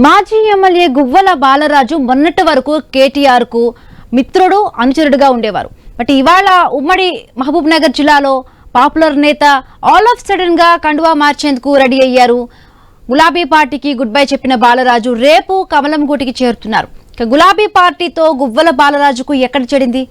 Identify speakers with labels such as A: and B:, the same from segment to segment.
A: మాజీ ఎమ్మెల్యే గువ్వల బాలరాజు మొన్నటి వరకు కేటీఆర్ కు మిత్రుడు అనుచరుడుగా ఉండేవారు. బట్ ఇవాళ ఉమ్మడి మహబూబ్ నగర్ జిల్లాలో పాపులర్ నేత ఆల్ ఆఫ్ సడన్ గా కండువా మార్చేందుకు రెడీ అయ్యారు. గులాబీ పార్టీకి గుడ్ బై చెప్పిన బాలరాజు రేపు కమలం గూటికి చేరుతున్నారు. గులాబీ పార్టీతో గువ్వల బాలరాజుకు ఎక్కడ చెడింది?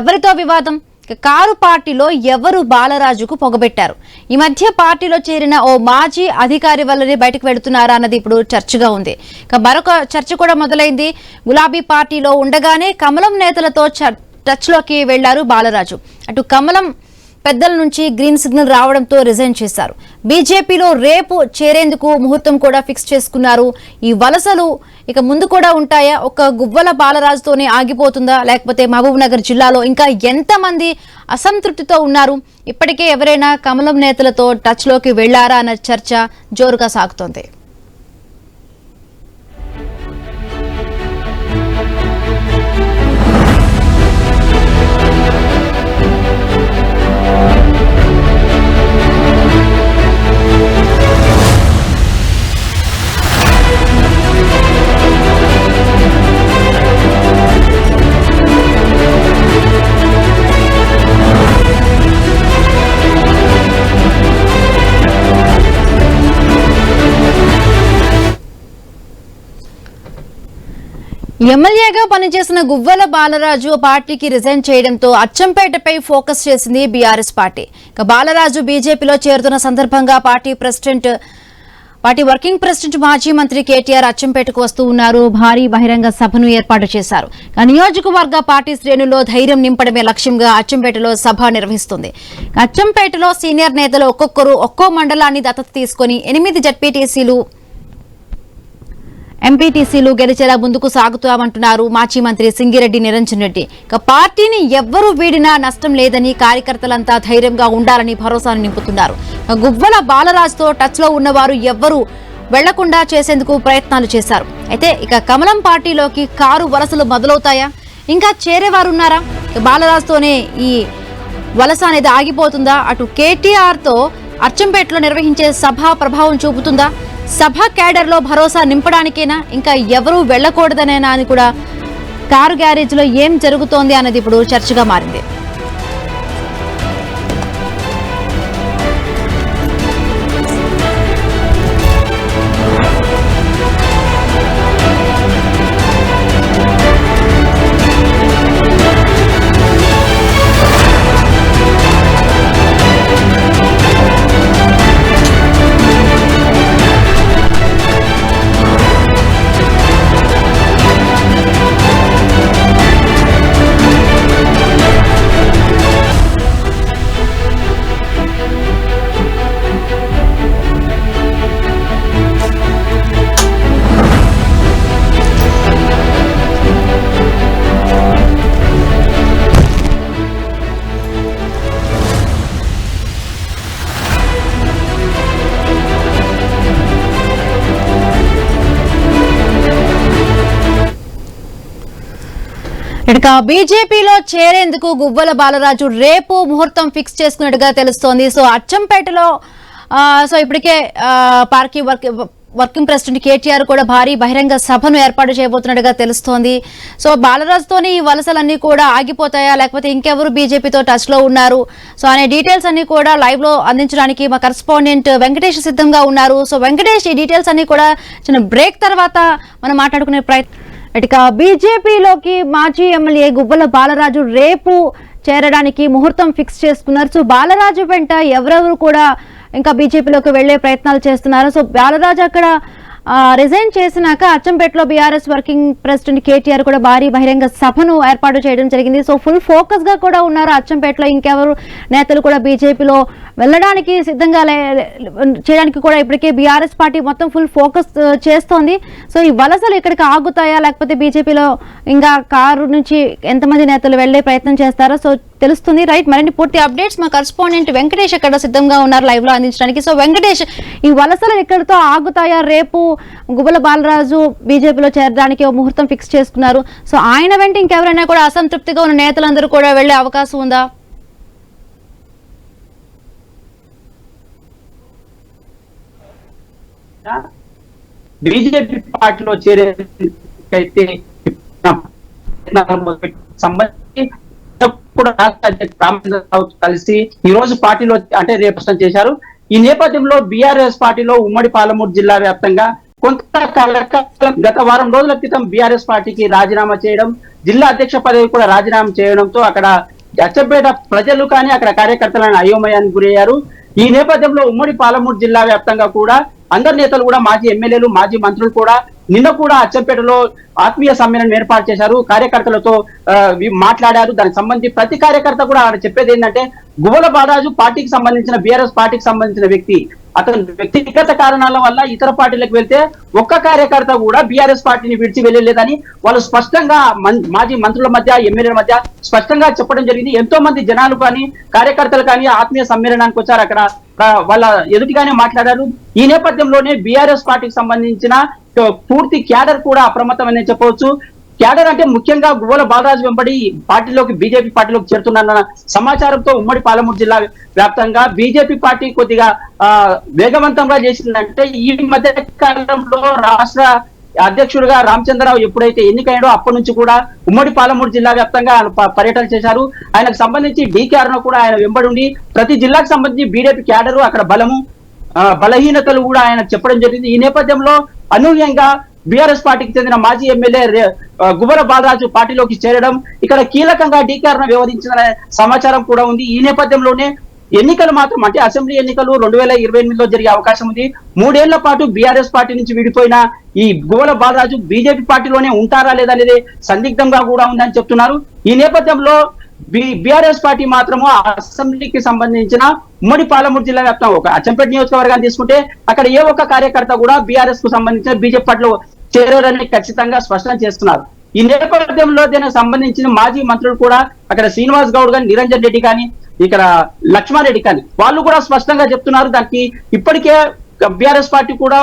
A: ఎవరితో వివాదం? కారు పార్టీలో ఎవరు బాలరాజుకు పొగబెట్టారు? ఈ మధ్య పార్టీలో చేరిన ఓ మాజీ అధికారి వల్లనే బయటకు వెళుతున్నారా అన్నది ఇప్పుడు చర్చగా ఉంది. మరొక చర్చ కూడా మొదలైంది. గులాబీ పార్టీలో ఉండగానే కమలం నేతలతో టచ్ లోకి వెళ్లారు బాలరాజు. అటు కమలం పెద్దల నుంచి గ్రీన్ సిగ్నల్ రావడంతో రిజైన్ చేశారు. బీజేపీలో రేపు చేరేందుకు ముహూర్తం కూడా ఫిక్స్ చేసుకున్నారు. ఈ వలసలు ఇక ముందు కూడా ఉంటాయా? ఒక గువ్వల బాలరాజుతోనే ఆగిపోతుందా? లేకపోతే మహబూబ్ నగర్ జిల్లాలో ఇంకా ఎంతమంది అసంతృప్తితో ఉన్నారు? ఇప్పటికే ఎవరైనా కమలం నేతలతో టచ్ లోకి వెళ్లారా అన్న చర్చ జోరుగా సాగుతోంది. ఎమ్మెల్యేగా పనిచేసిన గువ్వల బాలరాజు పార్టీకి రిజైన్ చేయడంతో అచ్చంపేటపై ఫోకస్ చేసింది బీఆర్ఎస్ పార్టీ. బాలరాజు బీజేపీలో చేరుతున్న సందర్భంగా పార్టీ వర్కింగ్ ప్రెసిడెంట్ మాజీ మంత్రి కేటీఆర్ అచ్చంపేటకు వస్తూ ఉన్నారు. భారీ బహిరంగ సభను ఏర్పాటు చేశారు. నియోజకవర్గ పార్టీ శ్రేణుల్లో ధైర్యం నింపడమే లక్ష్యంగా అచ్చంపేటలో సభ నిర్వహిస్తుంది. అచ్చంపేటలో సీనియర్ నేతలు ఒక్కొక్కరు ఒక్కో మండలాన్ని దత్తత తీసుకుని 8 జడ్పీటీసీలు ఎంపీటీసీలు గెలిచేలా ముందుకు సాగుతామంటున్నారు మాజీ మంత్రి సింగిరెడ్డి నిరంజన్ రెడ్డి. పార్టీని ఎవ్వరూ వీడినా నష్టం లేదని, కార్యకర్తలంతా ధైర్యంగా ఉండాలని భరోసాను నింపుతున్నారు. గువ్వల బాలరాజుతో టచ్ లో ఉన్నవారు ఎవ్వరూ వెళ్లకుండా చేసేందుకు ప్రయత్నాలు చేశారు. అయితే ఇక కమలం పార్టీలోకి కారు వలసలు మొదలవుతాయా? ఇంకా చేరేవారున్నారా? బాలరాజుతోనే ఈ వలస అనేది ఆగిపోతుందా? అటు కేటీఆర్ తో అచ్చంపేటలో నిర్వహించే సభ ప్రభావం చూపుతుందా? సభ క్యాడర్ లో భరోసా నింపడానికేనా? ఇంకా ఎవరూ వెళ్లకూడదనేనా అని కూడా కారు గ్యారేజ్ లో ఏం జరుగుతోంది అన్నది ఇప్పుడు చర్చగా మారింది. ఇక బీజేపీలో చేరేందుకు గువ్వల బాలరాజు రేపు ముహూర్తం ఫిక్స్ చేసుకున్నట్టుగా తెలుస్తోంది. సో అచ్చంపేటలో ఇప్పటికే పార్టీ వర్కింగ్ ప్రెసిడెంట్ కేటీఆర్ కూడా భారీ బహిరంగ సభను ఏర్పాటు చేయబోతున్నట్టుగా తెలుస్తోంది. సో బాలరాజుతోని ఈ వలసలన్నీ కూడా ఆగిపోతాయా, లేకపోతే ఇంకెవరు బీజేపీతో టచ్ లో ఉన్నారు సో అనే డీటెయిల్స్ అన్ని కూడా లైవ్ లో అందించడానికి మా కరెస్పాండెంట్ వెంకటేష్ సిద్ధంగా ఉన్నారు. సో వెంకటేష్, ఈ డీటెయిల్స్ అన్ని కూడా చిన్న బ్రేక్ తర్వాత మనం మాట్లాడుకునే ప్రయత్నం. ఇక బీజేపీలోకి మాజీ ఎమ్మెల్యే గువ్వల బాలరాజు రేపు చేరడానికి ముహూర్తం ఫిక్స్ చేసుకున్నారు. సో బాలరాజు వెంట ఎవరెవరు కూడా ఇంకా బీజేపీలోకి వెళ్లే ప్రయత్నాలు చేస్తున్నారు. సో బాలరాజు అక్కడ రిజైన్ చేసినాక అచ్చంపేటలో బీఆర్ఎస్ వర్కింగ్ ప్రెసిడెంట్ కేటీఆర్ కూడా భారీ బహిరంగ సభను ఏర్పాటు చేయడం జరిగింది. సో ఫుల్ ఫోకస్ గా కూడా ఉన్నారు అచ్చంపేటలో. ఇంకెవరు నేతలు కూడా బీజేపీలో వెళ్ళడానికి సిద్ధంగా చేయడానికి కూడా ఇప్పటికే బీఆర్ఎస్ పార్టీ మొత్తం ఫుల్ ఫోకస్ చేస్తోంది. సో ఈ వలసలు ఇక్కడికి ఆగుతాయా, లేకపోతే బీజేపీలో ఇంకా కారు నుంచి ఎంతమంది నేతలు వెళ్లే ప్రయత్నం చేస్తారో సో తెలుస్తుంది. రైట్, మరిన్ని పూర్తి అప్డేట్స్ మా కరెస్పాండెంట్ వెంకటేష్ అక్కడ సిద్ధంగా ఉన్నారు లైవ్ లో అందించడానికి. సో వెంకటేష్, ఈ వలసలు ఎక్కడితో ఆగుతాయా? రేపు గువ్వల బాలరాజు బీజేపీలో చేరడానికి ముహూర్తం ఫిక్స్ చేసుకున్నారు. సో ఆయన వెంట ఇంకెవరైనా కూడా అసంతృప్తిగా ఉన్న నేతలందరూ కూడా వెళ్లే అవకాశం ఉందా?
B: బీజేపీ పార్టీలో చేరేకైతే సంబంధించి కూడా రాష్ట్ర అధ్యక్షుడు రామచంద్రరావు కలిసి ఈ రోజు పార్టీలో అంటే రిప్రజెంట్ చేశారు. ఈ నేపథ్యంలో బీఆర్ఎస్ పార్టీలో ఉమ్మడి పాలమూరు జిల్లా వ్యాప్తంగా గత వారం రోజుల క్రితం బీఆర్ఎస్ పార్టీకి రాజీనామా చేయడం, జిల్లా అధ్యక్ష పదవి కూడా రాజీనామా చేయడంతో అక్కడ అచ్చంపేట ప్రజలు కానీ అక్కడ కార్యకర్తలను అయోమయానికి గురయ్యారు. ఈ నేపథ్యంలో ఉమ్మడి పాలమూరు జిల్లా వ్యాప్తంగా కూడా అందరు నేతలు కూడా మాజీ ఎమ్మెల్యేలు మాజీ మంత్రులు కూడా నిన్న కూడా అచ్చంపేటలో ఆత్మీయ సమ్మేళనం ఏర్పాటు చేశారు. కార్యకర్తలతో మాట్లాడారు. దానికి సంబంధించి ప్రతి కార్యకర్త కూడా ఆయన చెప్పేది ఏంటంటే గువ్వల బాలరాజు పార్టీకి సంబంధించిన బీఆర్ఎస్ పార్టీకి సంబంధించిన వ్యక్తి, అతను వ్యక్తిగత కారణాల వల్ల ఇతర పార్టీలకు వెళ్తే ఒక్క కార్యకర్త కూడా బీఆర్ఎస్ పార్టీని విడిచి వెళ్ళలేదని వాళ్ళు స్పష్టంగా మాజీ మంత్రుల మధ్య ఎమ్మెల్యేల మధ్య స్పష్టంగా చెప్పడం జరిగింది. ఎంతో మంది జనాలు కానీ కార్యకర్తలు కానీ ఆత్మీయ సమ్మేళనానికి వచ్చారు. అక్కడ వాళ్ళ ఎదుటిగానే మాట్లాడారు. ఈ నేపథ్యంలోనే బీఆర్ఎస్ పార్టీకి సంబంధించిన పూర్తి క్యాడర్ కూడా అప్రమత్తమని చెప్పవచ్చు. క్యాడర్ అంటే ముఖ్యంగా గువ్వల బాలరాజు వెంబడి పార్టీలోకి బీజేపీ పార్టీలోకి చేరుతున్న సమాచారంతో ఉమ్మడి పాలమూరు జిల్లా వ్యాప్తంగా బీజేపీ పార్టీ కొద్దిగా వేగవంతంగా చేసిందంటే ఈ మధ్య కాలంలో రాష్ట్ర అధ్యక్షుడిగా రామచంద్రరావు ఎప్పుడైతే ఎన్నికయ్యాడో అప్పటి నుంచి కూడా ఉమ్మడి పాలమూరు జిల్లా వ్యాప్తంగా పర్యటన చేశారు. ఆయనకు సంబంధించి డీకేఆర్ ను కూడా ఆయన వెంబడి ఉండి ప్రతి జిల్లాకు సంబంధించి బీజేపీ క్యాడరు అక్కడ బలము బలహీనతలు కూడా ఆయన చెప్పడం జరిగింది. ఈ నేపథ్యంలో అనూహ్యంగా బీఆర్ఎస్ పార్టీకి చెందిన మాజీ ఎమ్మెల్యే గువ్వల బాలరాజు పార్టీలోకి చేరడం ఇక్కడ కీలకంగా డీకేఆర్ ను వ్యవహరించిన సమాచారం కూడా ఉంది. ఈ నేపథ్యంలోనే ఎన్నికలు మాత్రం అంటే అసెంబ్లీ ఎన్నికలు 2028లో జరిగే అవకాశం ఉంది. 3 ఏళ్ల పాటు బీఆర్ఎస్ పార్టీ నుంచి విడిపోయిన ఈ గువ్వల బాలరాజు బీజేపీ పార్టీలోనే ఉంటారా లేదా అనేది సందిగ్ధంగా కూడా ఉందని చెప్తున్నారు. ఈ నేపథ్యంలో బీఆర్ఎస్ పార్టీ మాత్రము అసెంబ్లీకి సంబంధించిన ఉమ్మడి పాలమూరు జిల్లా వ్యాప్తంగా ఒక అచ్చంపేట నియోజకవర్గాన్ని తీసుకుంటే అక్కడ ఏ ఒక్క కార్యకర్త కూడా బీఆర్ఎస్ కు సంబంధించిన బీజేపీ పార్టీలో చేరారని ఖచ్చితంగా స్పష్టం చేస్తున్నారు. ఈ నేపథ్యంలో దీనికి సంబంధించిన మాజీ మంత్రులు కూడా అక్కడ శ్రీనివాస్ గౌడ్ కానీ నిరంజన్ రెడ్డి కానీ ఇక్కడ లక్ష్మారెడ్డి కానీ వాళ్ళు కూడా స్పష్టంగా చెప్తున్నారు. దానికి ఇప్పటికే బీఆర్ఎస్ పార్టీ కూడా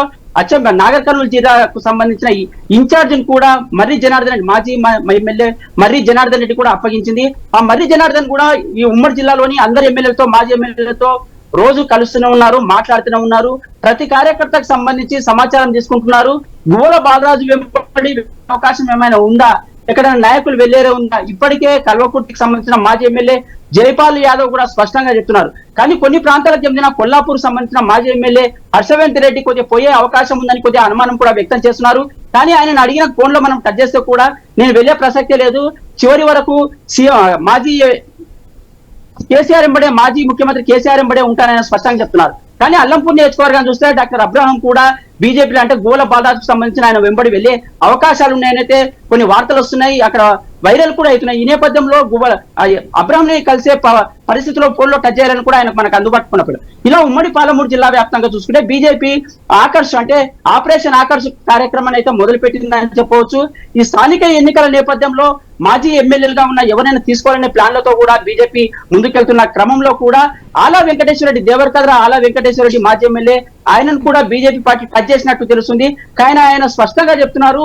B: నాగర్ కర్నూలు జిల్లాకు సంబంధించిన ఇన్ఛార్జ్ కూడా మర్రి జనార్దన్ రెడ్డి మాజీ ఎమ్మెల్యే మర్రి జనార్దన్ రెడ్డి కూడా అప్పగించింది. ఆ మర్రి జనార్దన్ కూడా ఈ ఉమ్మడి జిల్లాలోని అందరి ఎమ్మెల్యేలతో మాజీ ఎమ్మెల్యేలతో రోజు కలుస్తూనే ఉన్నారు, మాట్లాడుతూనే ఉన్నారు. ప్రతి కార్యకర్తకు సంబంధించి సమాచారం తీసుకుంటున్నారు. గువ్వల బాలరాజు వెంబడి అవకాశం ఏమైనా ఉందా, ఎక్కడైనా నాయకులు వెళ్లేరే ఉందా? ఇప్పటికే కల్వకుర్తికి సంబంధించిన మాజీ ఎమ్మెల్యే జైపాల్ యాదవ్ కూడా స్పష్టంగా చెప్తున్నారు. కానీ కొన్ని ప్రాంతాలకు చెందిన కొల్లాపూర్ సంబంధించిన మాజీ ఎమ్మెల్యే హర్షవంత్ రెడ్డి కొద్దిగా పోయే అవకాశం ఉందని కొద్దిగా అనుమానం కూడా వ్యక్తం చేస్తున్నారు. కానీ ఆయన అడిగిన ఫోన్ లో మనం టచ్ చేస్తే కూడా నేను వెళ్లే ప్రసక్తే లేదు, చివరి వరకు మాజీ కేసీఆర్ ఎంబడే మాజీ ముఖ్యమంత్రి కేసీఆర్ ఎంబడే ఉంటానని స్పష్టంగా చెప్తున్నారు. కానీ అల్లంపూర్ నియోజకవర్గాన్ని చూస్తే డాక్టర్ అబ్రహాం కూడా బీజేపీలో అంటే గువ్వల బాలరాజుకు సంబంధించిన ఆయన వెంబడి వెళ్లే అవకాశాలు ఉన్నాయనైతే కొన్ని వార్తలు వస్తున్నాయి, అక్కడ వైరల్ కూడా అవుతున్నాయి. ఈ నేపథ్యంలో గువ్వల అబ్రహాంని కలిసే పరిస్థితిలో ఫోన్లో టచ్ చేయాలని కూడా ఆయన మనకు అందుబాటుకున్నప్పుడు ఇలా ఉమ్మడి పాలమూరు జిల్లా వ్యాప్తంగా చూసుకుంటే బీజేపీ ఆకర్ష్ అంటే ఆపరేషన్ ఆకర్ష్ కార్యక్రమాన్ని అయితే మొదలుపెట్టిందని చెప్పవచ్చు. ఈ స్థానిక ఎన్నికల నేపథ్యంలో మాజీ ఎమ్మెల్యేలుగా ఉన్న ఎవరైనా తీసుకోవాలనే ప్లాన్లతో కూడా బీజేపీ ముందుకెళ్తున్న క్రమంలో కూడా ఆలా వెంకటేశ్వర రెడ్డి దేవరకద్ర ఆలా వెంకటేశ్వర రెడ్డి మాజీ ఎమ్మెల్యే ఆయనను కూడా బీజేపీ పార్టీ టచ్ చేసినట్టు తెలుస్తుంది. కానీ ఆయన స్పష్టంగా చెప్తున్నారు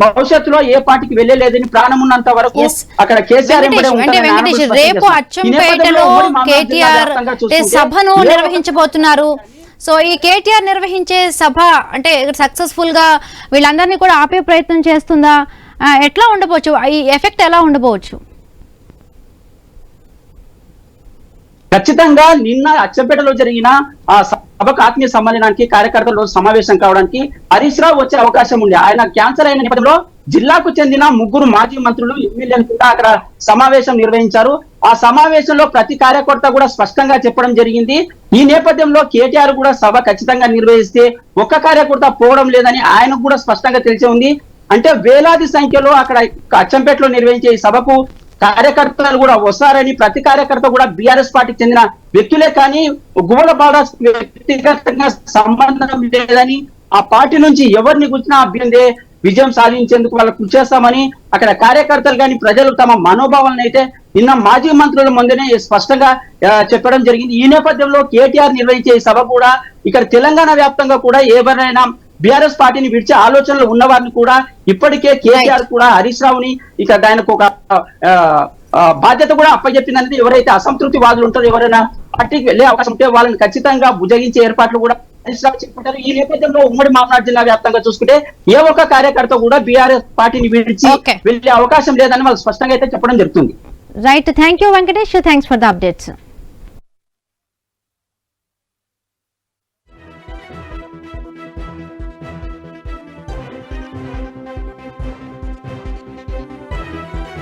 B: భవిష్యత్తులో ఏ పార్టీకి వెళ్ళలేదని, ప్రాణం ఉన్నంత వరకు అక్కడ కేసీఆర్
A: రేపు అచ్చంపేటలో కేటీఆర్ సభను నిర్వహించబోతున్నారు. సో ఈ కేటీఆర్ నిర్వహించే సభ అంటే సక్సెస్ఫుల్ గా వీళ్ళందరినీ కూడా ఆపే ప్రయత్నం చేస్తుందా, ఎట్లా ఉండబోచ్చు, ఈ ఎఫెక్ట్ ఎలా ఉండబోవచ్చు?
B: ఖచ్చితంగా నిన్న అచ్చంపేటలో జరిగిన ఆ సభకు ఆత్మీయ సమ్మేళనానికి కార్యకర్తలు సమావేశం కావడానికి హరీష్ రావు వచ్చే అవకాశం ఉంది. ఆయన క్యాన్సర్ అయిన నేపథ్యంలో జిల్లాకు చెందిన 3 మాజీ మంత్రులు ఎమ్మెల్యేలు కూడా అక్కడ సమావేశం నిర్వహించారు. ఆ సమావేశంలో ప్రతి కార్యకర్త కూడా స్పష్టంగా చెప్పడం జరిగింది. ఈ నేపథ్యంలో కేటీఆర్ కూడా సభ ఖచ్చితంగా నిర్వహిస్తే ఒక్క కార్యకర్త పోవడం లేదని ఆయనకు కూడా స్పష్టంగా తెలిసి ఉంది. అంటే వేలాది సంఖ్యలో అక్కడ అచ్చంపేటలో నిర్వహించే ఈ సభకు కార్యకర్తలు కూడా వస్తారని, ప్రతి కార్యకర్త కూడా బీఆర్ఎస్ పార్టీకి చెందిన వ్యక్తులే కానీ గువ్వల బాలరాజు వ్యక్తిగతంగా సంబంధం లేదని, ఆ పార్టీ నుంచి ఎవరిని కూర్చున్నా అభ్యందే విజయం సాధించేందుకు వాళ్ళు కృషి చేస్తామని అక్కడ కార్యకర్తలు కానీ ప్రజలు తమ మనోభావాలను అయితే నిన్న మాజీ మంత్రుల ముందునే స్పష్టంగా చెప్పడం జరిగింది. ఈ నేపథ్యంలో కేటీఆర్ నిర్వహించే సభ కూడా ఇక్కడ తెలంగాణ వ్యాప్తంగా కూడా ఎవరైనా బీఆర్ఎస్ పార్టీని విడిచే ఆలోచనలు ఉన్న వారిని కూడా ఇప్పటికే కేటీఆర్ కూడా హరీష్ రావుని ఇక ఆయనకు ఒక బాధ్యత కూడా అప్పచెప్పిందనేది ఎవరైతే అసంతృప్తి వాదులు ఉంటారో ఎవరైనా పార్టీకి వెళ్లే అవకాశం ఉంటే వాళ్ళని ఖచ్చితంగా భుజగించే ఏర్పాట్లు కూడా హరీష్ రావు చెప్పుకుంటారు. ఈ నేపథ్యంలో ఉమ్మడి మామనాడు జిల్లా వ్యాప్తంగా చూసుకుంటే ఏ ఒక్క కార్యకర్త కూడా బీఆర్ఎస్ పార్టీని విడిచి
A: Okay.
B: వెళ్లే అవకాశం లేదని వాళ్ళు స్పష్టంగా అయితే చెప్పడం జరుగుతుంది.
A: Right, thank you Venkatesh, thanks for the updates.